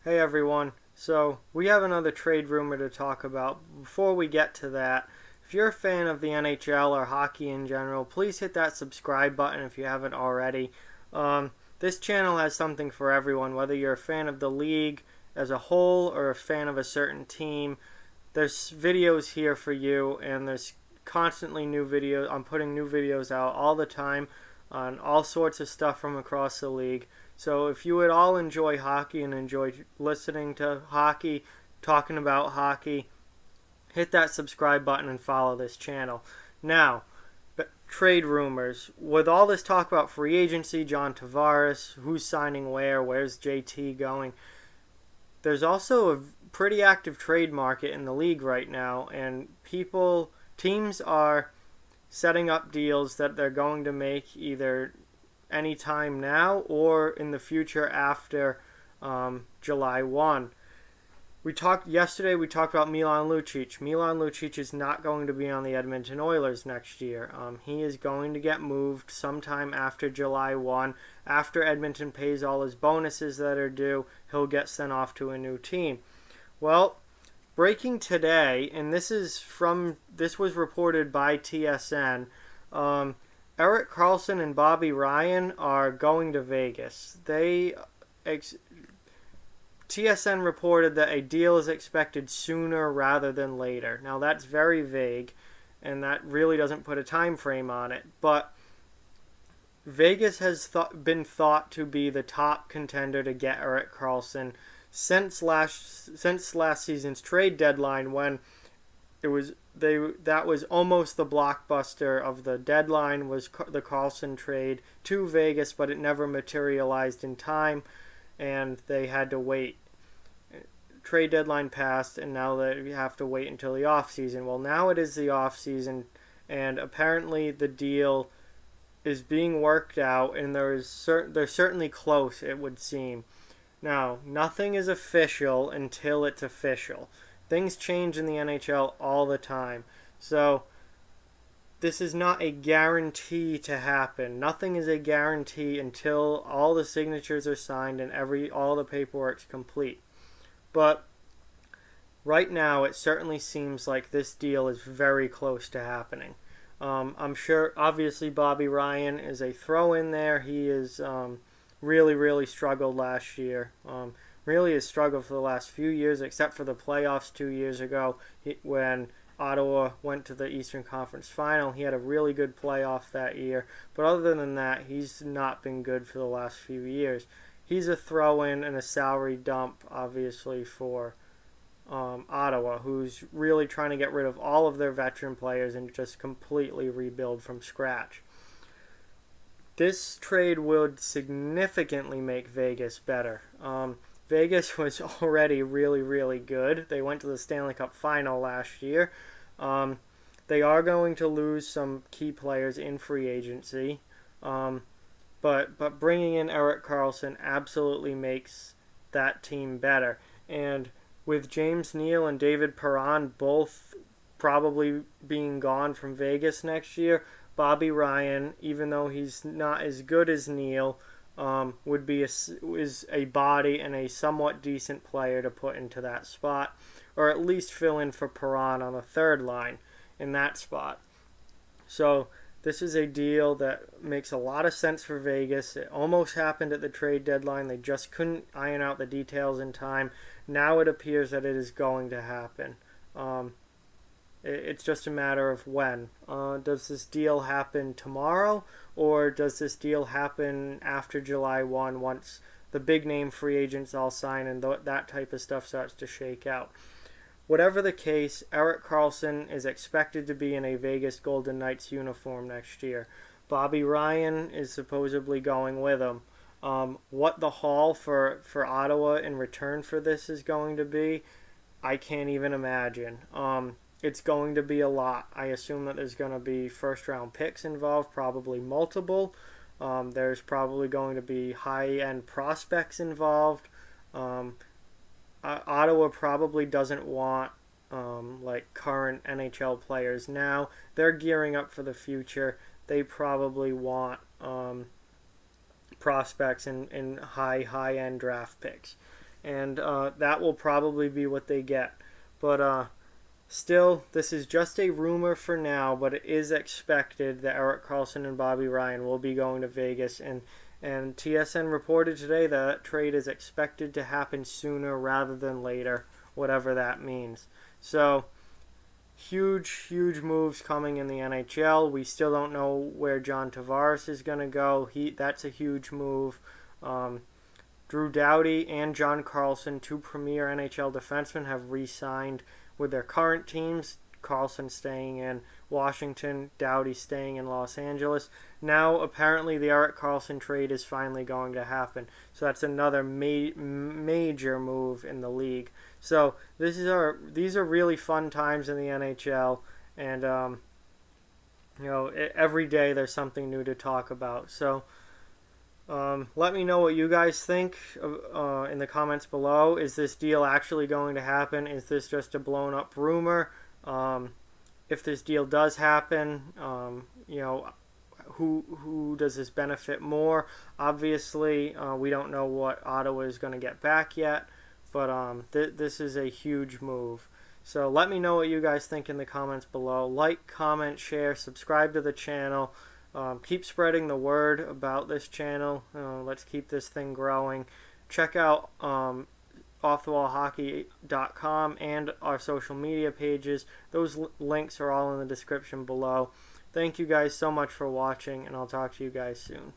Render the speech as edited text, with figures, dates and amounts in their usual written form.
Hey everyone. So, we have another trade rumor to talk about. Before we get to that, if you're a fan of the NHL or hockey in general, please hit that subscribe button if you haven't already. This channel has something for everyone, whether you're a fan of the league as a whole or a fan of a certain team. There's videos here for you, and there's constantly new videos. I'm putting new videos out all the time on all sorts of stuff from across the league. So if you would all enjoy hockey and enjoy listening to hockey, talking about hockey, hit that subscribe button and follow this channel. Now, trade rumors. With all this talk about free agency, John Tavares, who's signing where's JT going, there's also a pretty active trade market in the league right now, and teams are setting up deals that they're going to make either anytime now or in the future after July 1. We talked about Milan Lucic. Milan Lucic is not going to be on the Edmonton Oilers next year. He is going to get moved sometime after July 1. After Edmonton pays all his bonuses that are due, he'll get sent off to a new team. Well, breaking today, and this was reported by TSN. Erik Karlsson and Bobby Ryan are going to Vegas. TSN reported that a deal is expected sooner rather than later. Now that's very vague, and that really doesn't put a time frame on it. But Vegas has been thought to be the top contender to get Erik Karlsson since last season's trade deadline, when that was almost the blockbuster of the deadline, was the Karlsson trade to Vegas, but it never materialized in time, and they had to wait. Trade deadline passed, and now they have to wait until the off season. Well, now it is the off season, and apparently the deal is being worked out, and they're certainly close, it would seem. Now, nothing is official until it's official. Things change in the NHL all the time. So, this is not a guarantee to happen. Nothing is a guarantee until all the signatures are signed and all the paperwork's complete. But right now, it certainly seems like this deal is very close to happening. I'm sure, obviously, Bobby Ryan is a throw-in there. He is really struggled last year. Really has struggled for the last few years, except for the playoffs 2 years ago when Ottawa went to the Eastern Conference Final. He had a really good playoff that year. But other than that, he's not been good for the last few years. He's a throw-in and a salary dump, obviously, for Ottawa, who's really trying to get rid of all of their veteran players and just completely rebuild from scratch. This trade would significantly make Vegas better. Vegas was already really good. They went to the Stanley Cup Final last year. They are going to lose some key players in free agency, but bringing in Erik Karlsson absolutely makes that team better. And with James Neal and David Perron both probably being gone from Vegas next year, Bobby Ryan, even though he's not as good as Neal, is a body and a somewhat decent player to put into that spot, or at least fill in for Perron on the third line in that spot. So this is a deal that makes a lot of sense for Vegas. It almost happened at the trade deadline. They just couldn't iron out the details in time. Now it appears that it is going to happen. It's just a matter of when. Does this deal happen tomorrow, or does this deal happen after July 1 once the big name free agents all sign and that type of stuff starts to shake out? Whatever the case, Erik Karlsson is expected to be in a Vegas Golden Knights uniform next year. Bobby Ryan is supposedly going with him. What the haul for Ottawa in return for this is going to be, I can't even imagine. It's going to be a lot. I assume that there's going to be first-round picks involved, probably multiple. There's probably going to be high-end prospects involved. Ottawa probably doesn't want like current NHL players now. They're gearing up for the future. They probably want prospects and high-end draft picks. and that will probably be what they get. But still, this is just a rumor for now, but it is expected that Erik Karlsson and Bobby Ryan will be going to Vegas, and TSN reported today that trade is expected to happen sooner rather than later, whatever that means. So, huge moves coming in the NHL. We still don't know where John Tavares is going to go. That's a huge move. Drew Doughty and John Carlson, two premier NHL defensemen, have re-signed with their current teams. Carlson staying in Washington, Doughty staying in Los Angeles. Now, apparently, the Erik Karlsson trade is finally going to happen. So that's another major move in the league. So these are really fun times in the NHL, and every day there's something new to talk about. So let me know what you guys think in the comments below. Is this deal actually going to happen? Is this just a blown up rumor? If this deal does happen, who does this benefit more? Obviously, we don't know what Ottawa is going to get back yet, but this is a huge move. So let me know what you guys think in the comments below. Like, comment, share, subscribe to the channel. Keep spreading the word about this channel. Let's keep this thing growing. Check out offthewallhockey.com and our social media pages. Those links are all in the description below. Thank you guys so much for watching, and I'll talk to you guys soon.